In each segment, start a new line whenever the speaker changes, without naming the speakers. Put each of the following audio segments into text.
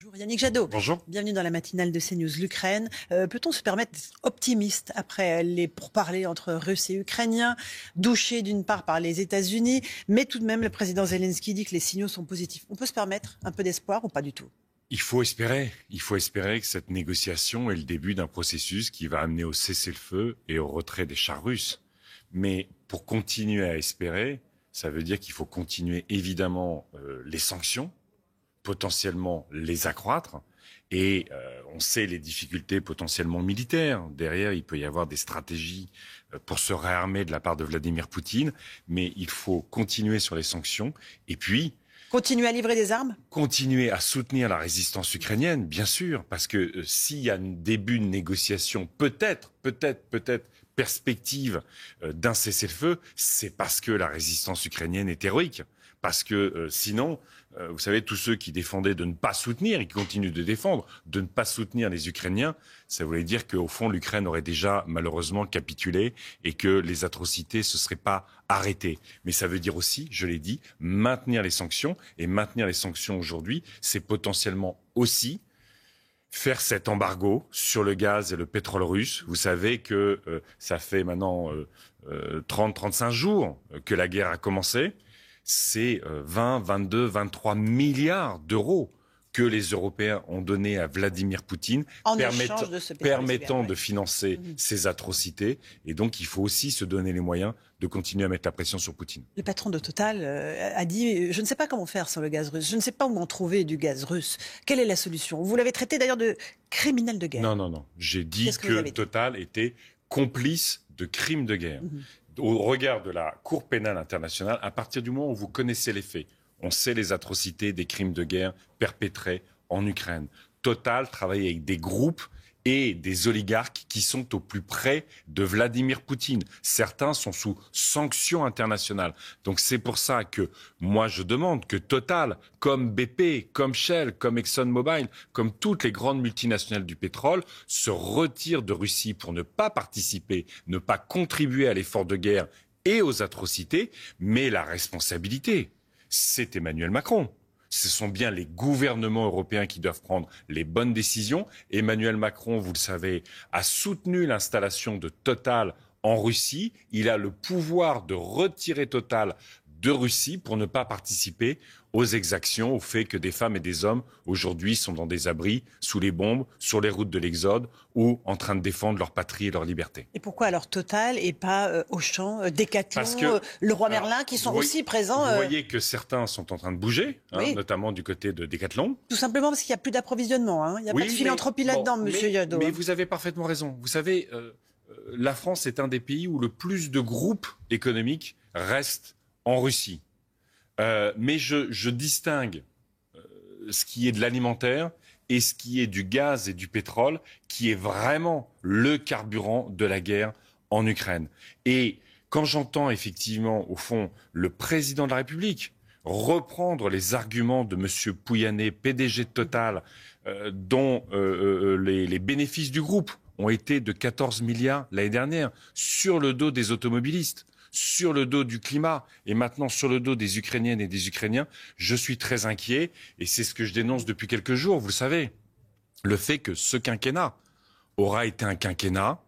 Bonjour Yannick Jadot.
Bonjour.
Bienvenue dans la matinale de CNews. L'Ukraine. Peut-on se permettre d'être optimiste après les pourparlers entre Russes et Ukrainiens, douchés d'une part par les États-Unis, mais tout de même le président Zelensky dit que les signaux sont positifs. On peut se permettre un peu d'espoir ou pas du tout?
Il faut espérer que cette négociation est le début d'un processus qui va amener au cessez-le-feu et au retrait des chars russes. Mais pour continuer à espérer, ça veut dire qu'il faut continuer évidemment les sanctions, potentiellement les accroître. Et on sait les difficultés potentiellement militaires. Derrière, il peut y avoir des stratégies pour se réarmer de la part de Vladimir Poutine. Mais il faut continuer sur les sanctions. Et puis,
continuer à livrer des armes?
Continuer à soutenir la résistance ukrainienne, bien sûr. Parce que s'il y a un début de négociation, peut-être perspective d'un cessez-le-feu, c'est parce que la résistance ukrainienne est héroïque. Parce que sinon, vous savez, tous ceux qui défendaient de ne pas soutenir et qui continuent de défendre, de ne pas soutenir les Ukrainiens, ça voulait dire qu'au fond, l'Ukraine aurait déjà malheureusement capitulé et que les atrocités ne se seraient pas arrêtées. Mais ça veut dire aussi, je l'ai dit, maintenir les sanctions. Et maintenir les sanctions aujourd'hui, c'est potentiellement aussi faire cet embargo sur le gaz et le pétrole russe. Vous savez que ça fait maintenant 30-35 jours que la guerre a commencé. C'est 20, 22, 23 milliards d'euros que les Européens ont donné à Vladimir Poutine, permettant de financer ces atrocités. Et donc, il faut aussi se donner les moyens de continuer à mettre la pression sur Poutine.
Le patron de Total a dit « Je ne sais pas comment faire sans le gaz russe. Je ne sais pas où en trouver du gaz russe. Quelle est la solution ?» Vous l'avez traité d'ailleurs de criminel de guerre.
Non. J'ai dit que Total était complice de crimes de guerre. Au regard de la Cour pénale internationale, à partir du moment où vous connaissez les faits, on sait les atrocités des crimes de guerre perpétrés en Ukraine. Total travaille avec des groupes et des oligarques qui sont au plus près de Vladimir Poutine. Certains sont sous sanctions internationales. Donc c'est pour ça que moi je demande que Total, comme BP, comme Shell, comme ExxonMobil, comme toutes les grandes multinationales du pétrole, se retirent de Russie pour ne pas participer, ne pas contribuer à l'effort de guerre et aux atrocités. Mais la responsabilité, c'est Emmanuel Macron. Ce sont bien les gouvernements européens qui doivent prendre les bonnes décisions. Emmanuel Macron, vous le savez, a soutenu l'installation de Total en Russie. Il a le pouvoir de retirer Total de Russie pour ne pas participer aux exactions, au fait que des femmes et des hommes aujourd'hui sont dans des abris, sous les bombes, sur les routes de l'Exode ou en train de défendre leur patrie et leur liberté.
Et pourquoi alors Total et pas Auchan, Decathlon, Leroy Merlin qui sont aussi présents?
Vous voyez que certains sont en train de bouger, notamment du côté de Decathlon.
Tout simplement parce qu'il n'y a plus d'approvisionnement. Il n'y a pas de philanthropie là-dedans, monsieur Jadot.
Mais vous avez parfaitement raison. Vous savez, la France est un des pays où le plus de groupes économiques restent en Russie. Mais je distingue ce qui est de l'alimentaire et ce qui est du gaz et du pétrole, qui est vraiment le carburant de la guerre en Ukraine. Et quand j'entends effectivement, au fond, le président de la République reprendre les arguments de M. Pouyanné, PDG de Total, dont les bénéfices du groupe ont été de 14 milliards l'année dernière, sur le dos des automobilistes, sur le dos du climat et maintenant sur le dos des Ukrainiennes et des Ukrainiens, je suis très inquiet et c'est ce que je dénonce depuis quelques jours, vous le savez. Le fait que ce quinquennat aura été un quinquennat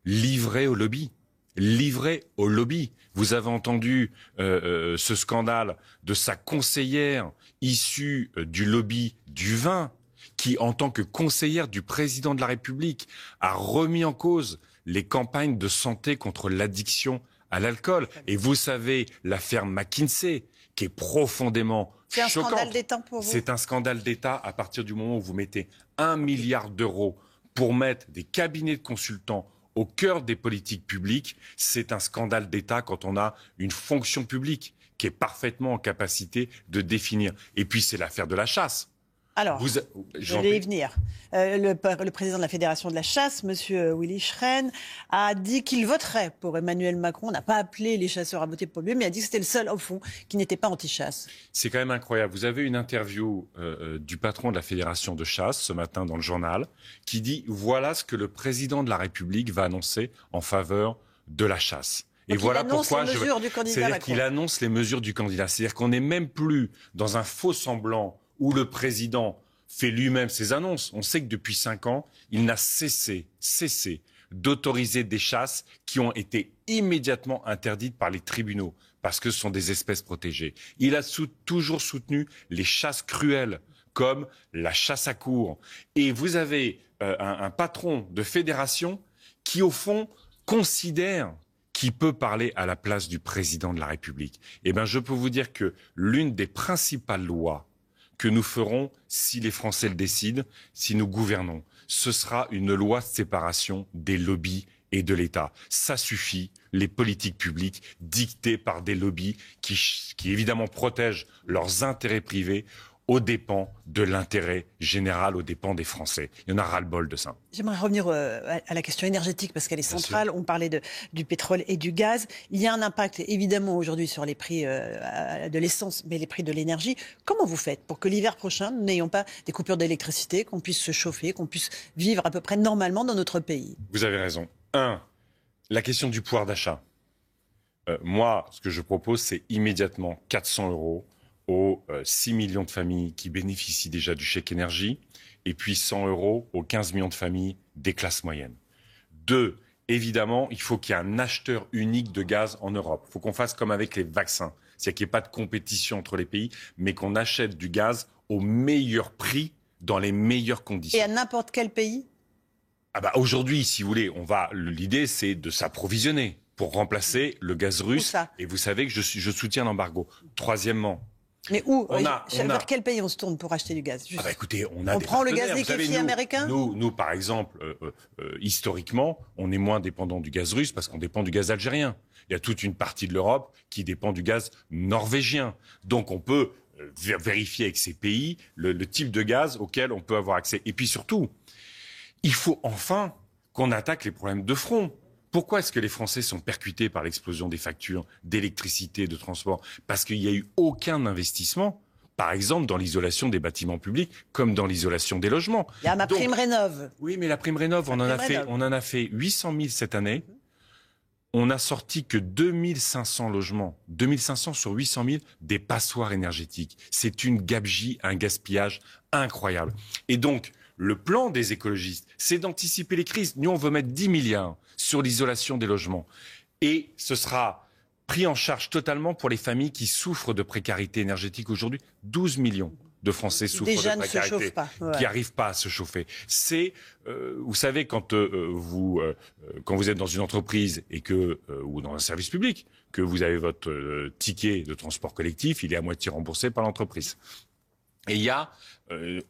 livré au lobby. Livré au lobby. Vous avez entendu ce scandale de sa conseillère issue du lobby du vin qui, en tant que conseillère du président de la République, a remis en cause les campagnes de santé contre l'addiction à l'alcool. Et vous savez, l'affaire McKinsey, qui est profondément choquante.
C'est un scandale d'État pour vous?
C'est un scandale d'État à partir du moment où vous mettez 1 milliard d'euros pour mettre des cabinets de consultants au cœur des politiques publiques. C'est un scandale d'État quand on a une fonction publique qui est parfaitement en capacité de définir. Et puis c'est l'affaire de la chasse.
Alors, je vais y venir. Le président de la Fédération de la chasse, M. Willy Schren, a dit qu'il voterait pour Emmanuel Macron. On n'a pas appelé les chasseurs à voter pour lui, mais a dit que c'était le seul, au fond, qui n'était pas anti-chasse.
C'est quand même incroyable. Vous avez une interview du patron de la Fédération de chasse, ce matin dans le journal, qui dit « Voilà ce que le président de la République va annoncer en faveur de la chasse ».
Et voilà pourquoi c'est-à-dire
qu'il annonce les mesures du candidat. C'est-à-dire qu'on n'est même plus dans un faux semblant où le président fait lui-même ses annonces. On sait que depuis 5 ans, il n'a cessé d'autoriser des chasses qui ont été immédiatement interdites par les tribunaux parce que ce sont des espèces protégées. Il a toujours soutenu les chasses cruelles comme la chasse à courre. Et vous avez un patron de fédération qui, au fond, considère qu'il peut parler à la place du président de la République. Eh bien, je peux vous dire que l'une des principales lois que nous ferons, si les Français le décident, si nous gouvernons, ce sera une loi de séparation des lobbies et de l'État. Ça suffit, les politiques publiques dictées par des lobbies qui évidemment protègent leurs intérêts privés aux dépens de l'intérêt général, aux dépens des Français. Il y en a ras-le-bol de ça.
J'aimerais revenir à la question énergétique parce qu'elle est centrale. On parlait du pétrole et du gaz. Il y a un impact évidemment aujourd'hui sur les prix de l'essence, mais les prix de l'énergie. Comment vous faites pour que l'hiver prochain, nous n'ayons pas des coupures d'électricité, qu'on puisse se chauffer, qu'on puisse vivre à peu près normalement dans notre pays?
Vous avez raison. La question du pouvoir d'achat. Moi, ce que je propose, c'est immédiatement 400 € aux 6 millions de familles qui bénéficient déjà du chèque énergie, et puis 100 € aux 15 millions de familles des classes moyennes. 2, évidemment, il faut qu'il y ait un acheteur unique de gaz en Europe. Il faut qu'on fasse comme avec les vaccins, c'est-à-dire qu'il n'y ait pas de compétition entre les pays, mais qu'on achète du gaz au meilleur prix, dans les meilleures conditions.
Et à n'importe quel pays?
Aujourd'hui, si vous voulez, l'idée c'est de s'approvisionner pour remplacer le gaz russe. Et vous savez que je soutiens l'embargo. Troisièmement,
mais où vers quel pays on se tourne pour acheter du gaz?
Écoutez, on
prend le gaz liquéfié américain?
Nous, par exemple, historiquement, on est moins dépendant du gaz russe parce qu'on dépend du gaz algérien. Il y a toute une partie de l'Europe qui dépend du gaz norvégien. Donc on peut vérifier avec ces pays le type de gaz auquel on peut avoir accès. Et puis surtout, il faut enfin qu'on attaque les problèmes de front. Pourquoi est-ce que les Français sont percutés par l'explosion des factures d'électricité, de transport? Parce qu'il n'y a eu aucun investissement, par exemple, dans l'isolation des bâtiments publics, comme dans l'isolation des logements.
Il y a prime rénov'.
Oui, mais la prime rénov', on en a fait 800 000 cette année. On n'a sorti que 2500 logements, 2500 sur 800 000, des passoires énergétiques. C'est une gabegie, un gaspillage incroyable. Et donc, le plan des écologistes, c'est d'anticiper les crises. Nous, on veut mettre 10 milliards sur l'isolation des logements. Et ce sera pris en charge totalement pour les familles qui souffrent de précarité énergétique aujourd'hui. 12 millions de Français souffrent de précarité, qui n'arrivent pas à se chauffer. Vous savez, quand vous êtes dans une entreprise ou dans un service public, que vous avez votre ticket de transport collectif, il est à moitié remboursé par l'entreprise. Et il y a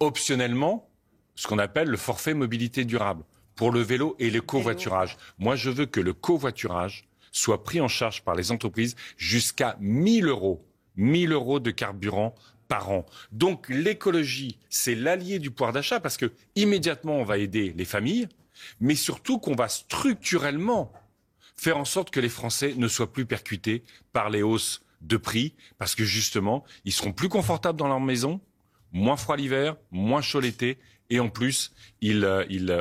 optionnellement ce qu'on appelle le forfait mobilité durable pour le vélo et le covoiturage. Moi, je veux que le covoiturage soit pris en charge par les entreprises jusqu'à 1 000 € de carburant par an. Donc l'écologie, c'est l'allié du pouvoir d'achat parce que immédiatement on va aider les familles, mais surtout qu'on va structurellement faire en sorte que les Français ne soient plus percutés par les hausses de prix parce que justement, ils seront plus confortables dans leur maison, moins froid l'hiver, moins chaud l'été. Et en plus,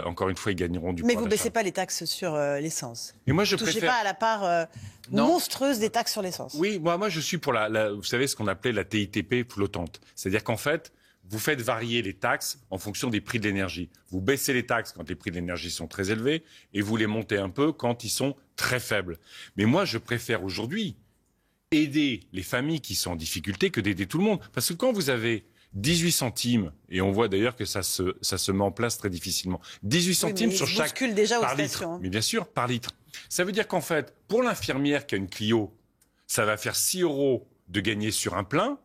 encore une fois, ils gagneront du pouvoir d'achat.
Mais vous ne baissez pas les taxes sur l'essence.
Et moi, je
ne touchez pas à la part monstrueuse des taxes sur l'essence.
Oui, moi, je suis pour vous savez, ce qu'on appelait la TITP flottante. C'est-à-dire qu'en fait, vous faites varier les taxes en fonction des prix de l'énergie. Vous baissez les taxes quand les prix de l'énergie sont très élevés et vous les montez un peu quand ils sont très faibles. Mais moi, je préfère aujourd'hui aider les familles qui sont en difficulté que d'aider tout le monde. Parce que quand vous avez 18 centimes, et on voit d'ailleurs que ça se met en place très difficilement. 18 centimes sur chaque
déjà
par
aux
litre.
stations, hein.
Mais bien sûr, par litre. Ça veut dire qu'en fait, pour l'infirmière qui a une Clio, ça va faire 6 € de gagner sur un plein.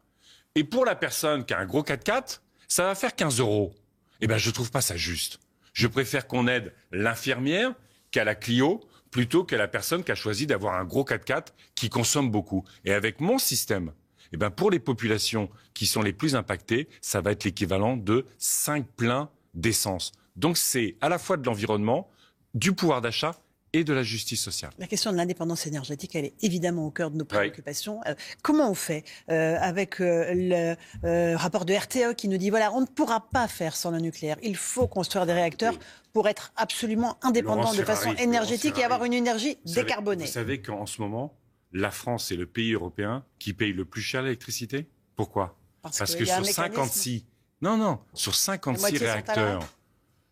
Et pour la personne qui a un gros 4x4, ça va faire 15 €. Eh ben, je trouve pas ça juste. Je préfère qu'on aide l'infirmière qui a la Clio plutôt que la personne qui a choisi d'avoir un gros 4x4 qui consomme beaucoup. Et avec mon système, eh ben pour les populations qui sont les plus impactées, ça va être l'équivalent de 5 pleins d'essence. Donc c'est à la fois de l'environnement, du pouvoir d'achat et de la justice sociale.
La question de l'indépendance énergétique, elle est évidemment au cœur de nos préoccupations. Oui. Comment on fait avec le rapport de RTE qui nous dit voilà, on ne pourra pas faire sans le nucléaire. Il faut construire des réacteurs pour être absolument indépendant de façon énergétique et avoir une énergie décarbonée.
Vous savez qu'en ce moment, la France est le pays européen qui paye le plus cher l'électricité. Pourquoi ? Parce que sur 56 Non, non. Sur 56 réacteurs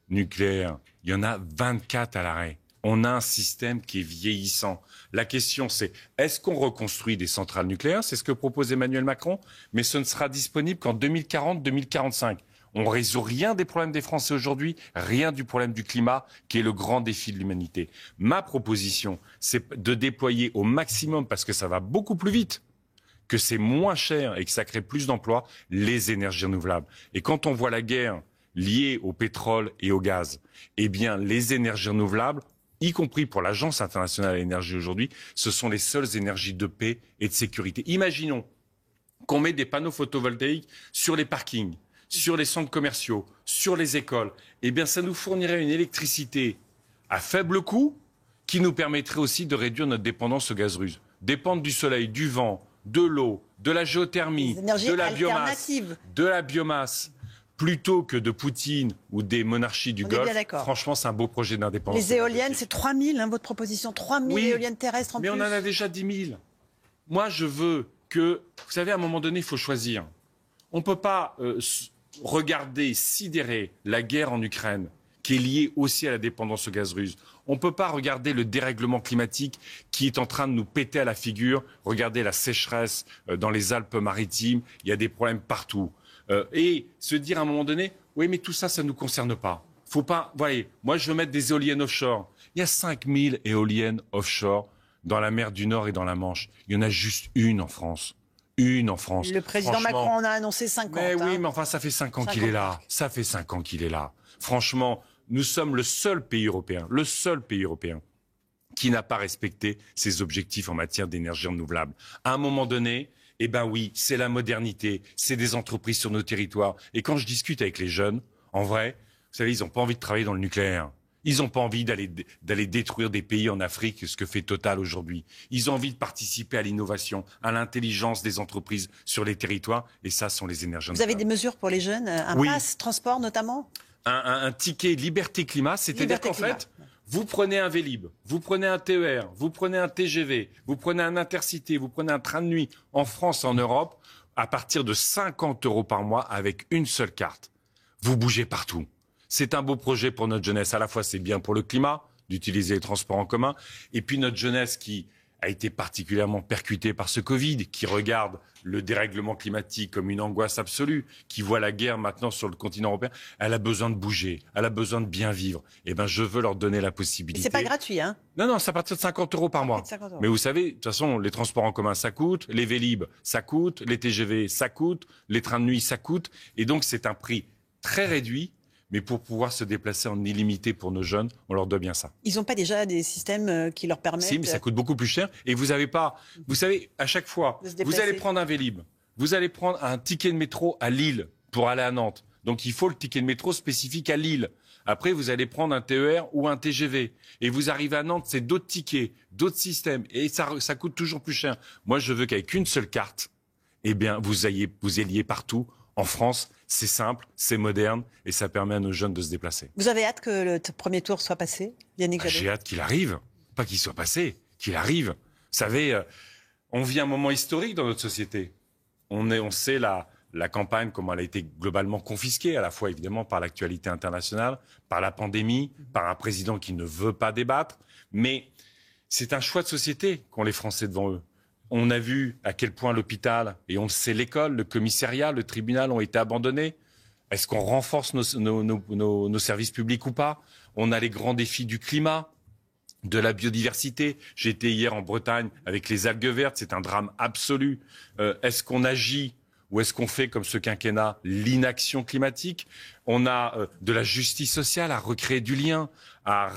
nucléaires, il y en a 24 à l'arrêt. On a un système qui est vieillissant. La question, c'est est-ce qu'on reconstruit des centrales nucléaires? C'est ce que propose Emmanuel Macron, mais ce ne sera disponible qu'en 2040-2045. On ne résout rien des problèmes des Français aujourd'hui, rien du problème du climat, qui est le grand défi de l'humanité. Ma proposition, c'est de déployer au maximum, parce que ça va beaucoup plus vite, que c'est moins cher et que ça crée plus d'emplois, les énergies renouvelables. Et quand on voit la guerre liée au pétrole et au gaz, eh bien, les énergies renouvelables, y compris pour l'Agence internationale de l'énergie aujourd'hui, ce sont les seules énergies de paix et de sécurité. Imaginons qu'on met des panneaux photovoltaïques sur les parkings, sur les centres commerciaux, sur les écoles. Eh bien, ça nous fournirait une électricité à faible coût qui nous permettrait aussi de réduire notre dépendance au gaz russe. Dépendre du soleil, du vent, de l'eau, de la géothermie, de la biomasse, plutôt que de Poutine ou des monarchies du Golfe. Franchement, c'est un beau projet d'indépendance.
Les éoliennes, c'est 3000, votre proposition, 3000 éoliennes terrestres en plus.
Mais on en a déjà 10 000. Moi, je veux que, vous savez, à un moment donné, il faut choisir. On ne peut pas regarder, sidérer la guerre en Ukraine, qui est liée aussi à la dépendance au gaz russe. On ne peut pas regarder le dérèglement climatique qui est en train de nous péter à la figure. Regardez la sécheresse dans les Alpes-Maritimes. Il y a des problèmes partout. Et se dire à un moment donné, oui, mais tout ça, ça ne nous concerne pas. Faut pas, voyez, moi, je veux mettre des éoliennes offshore. Il y a 5000 éoliennes offshore dans la mer du Nord et dans la Manche. Il y en a juste une en France. Une en France.
Le président Macron en a annoncé 50.
Mais oui, mais enfin, ça fait 5 ans qu'il est là. Ça fait 5 ans qu'il est là. Franchement, nous sommes le seul pays européen qui n'a pas respecté ses objectifs en matière d'énergie renouvelable. À un moment donné, eh ben oui, c'est la modernité, c'est des entreprises sur nos territoires. Et quand je discute avec les jeunes, en vrai, vous savez, ils n'ont pas envie de travailler dans le nucléaire. Ils n'ont pas envie d'aller détruire des pays en Afrique, ce que fait Total aujourd'hui. Ils ont envie de participer à l'innovation, à l'intelligence des entreprises sur les territoires. Et ça sont les énergies renouvelables.
Vous avez des mesures pour les jeunes? Un pass transport notamment?
Un ticket liberté climat, c'est-à-dire qu'en fait, vous prenez un Vélib, vous prenez un TER, vous prenez un TGV, vous prenez un Intercité, vous prenez un train de nuit en France, en Europe, à partir de 50 € par mois avec une seule carte. Vous bougez partout. C'est un beau projet pour notre jeunesse. À la fois, c'est bien pour le climat, d'utiliser les transports en commun, et puis notre jeunesse qui a été particulièrement percutée par ce Covid, qui regarde le dérèglement climatique comme une angoisse absolue, qui voit la guerre maintenant sur le continent européen, elle a besoin de bouger, elle a besoin de bien vivre. Eh ben, je veux leur donner la possibilité.
C'est pas gratuit, hein?
Non, c'est à partir de 50 € par mois. Mais vous savez, de toute façon, les transports en commun, ça coûte, les Vélib, ça coûte, les TGV, ça coûte, les trains de nuit, ça coûte. Et donc, c'est un prix très réduit. Mais pour pouvoir se déplacer en illimité pour nos jeunes, on leur doit bien ça.
Ils n'ont pas déjà des systèmes qui leur permettent...
Si, mais ça coûte beaucoup plus cher. Et vous n'avez pas... Vous savez, à chaque fois, vous allez prendre un Vélib, vous allez prendre un ticket de métro à Lille pour aller à Nantes. Donc il faut le ticket de métro spécifique à Lille. Après, vous allez prendre un TER ou un TGV. Et vous arrivez à Nantes, c'est d'autres tickets, d'autres systèmes. Et ça coûte toujours plus cher. Moi, je veux qu'avec une seule carte, eh bien, vous ayez partout. En France, c'est simple, c'est moderne et ça permet à nos jeunes de se déplacer.
Vous avez hâte que le premier tour soit passé, Yannick Jadot?
J'ai hâte qu'il arrive, pas qu'il soit passé, qu'il arrive. Vous savez, on vit un moment historique dans notre société. On sait la campagne, comment elle a été globalement confisquée, à la fois évidemment par l'actualité internationale, par la pandémie, par un président qui ne veut pas débattre. Mais c'est un choix de société qu'ont les Français devant eux. On a vu à quel point l'hôpital, et on le sait, l'école, le commissariat, le tribunal ont été abandonnés. Est-ce qu'on renforce nos services publics ou pas? On a les grands défis du climat, de la biodiversité. J'étais hier en Bretagne avec les algues vertes, c'est un drame absolu. Est-ce qu'on agit ou est-ce qu'on fait, comme ce quinquennat, l'inaction climatique? On a de la justice sociale à recréer du lien, à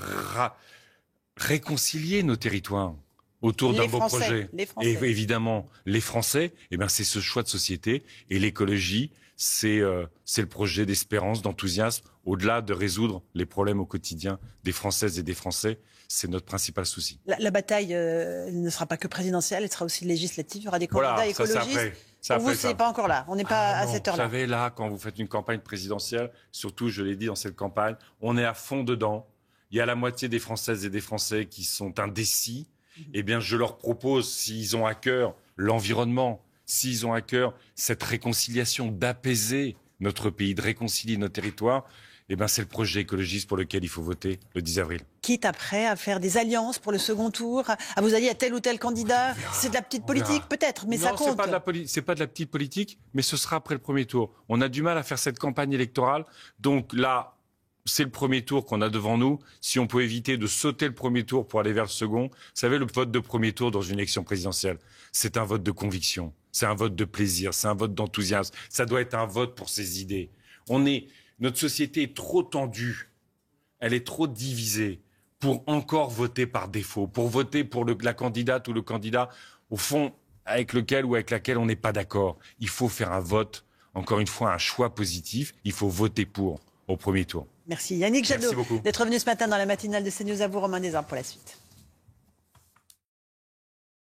réconcilier nos territoires autour d'un beau projet. Et évidemment, les Français, eh ben, c'est ce choix de société. Et l'écologie, c'est le projet d'espérance, d'enthousiasme. Au-delà de résoudre les problèmes au quotidien des Françaises et des Français, c'est notre principal souci. La
bataille ne sera pas que présidentielle, elle sera aussi législative. Il y aura des candidats écologistes. Pour vous, c'est pas encore là. On n'est pas à cette heure-là.
Vous savez, là, quand vous faites une campagne présidentielle, surtout, je l'ai dit dans cette campagne, on est à fond dedans. Il y a la moitié des Françaises et des Français qui sont indécis. Eh bien, je leur propose, s'ils ont à cœur l'environnement, s'ils ont à cœur cette réconciliation, d'apaiser notre pays, de réconcilier nos territoires, eh ben, c'est le projet écologiste pour lequel il faut voter le 10 avril.
Quitte après à faire des alliances pour le second tour, à vous allier à tel ou tel candidat, c'est de la petite politique peut-être, mais ça compte.
Non, c'est pas de la petite politique, mais ce sera après le premier tour. On a du mal à faire cette campagne électorale, donc là, c'est le premier tour qu'on a devant nous. Si on peut éviter de sauter le premier tour pour aller vers le second, vous savez, le vote de premier tour dans une élection présidentielle, c'est un vote de conviction, c'est un vote de plaisir, c'est un vote d'enthousiasme. Ça doit être un vote pour ses idées. Notre société est trop tendue, elle est trop divisée pour encore voter par défaut, pour voter pour la candidate ou le candidat, au fond, avec lequel ou avec laquelle on n'est pas d'accord. Il faut faire un vote, encore une fois, un choix positif. Il faut voter pour au premier tour.
Merci Yannick Jadot d'être venu ce matin dans la matinale de CNews. À vous, Romain Desarmes, pour la suite.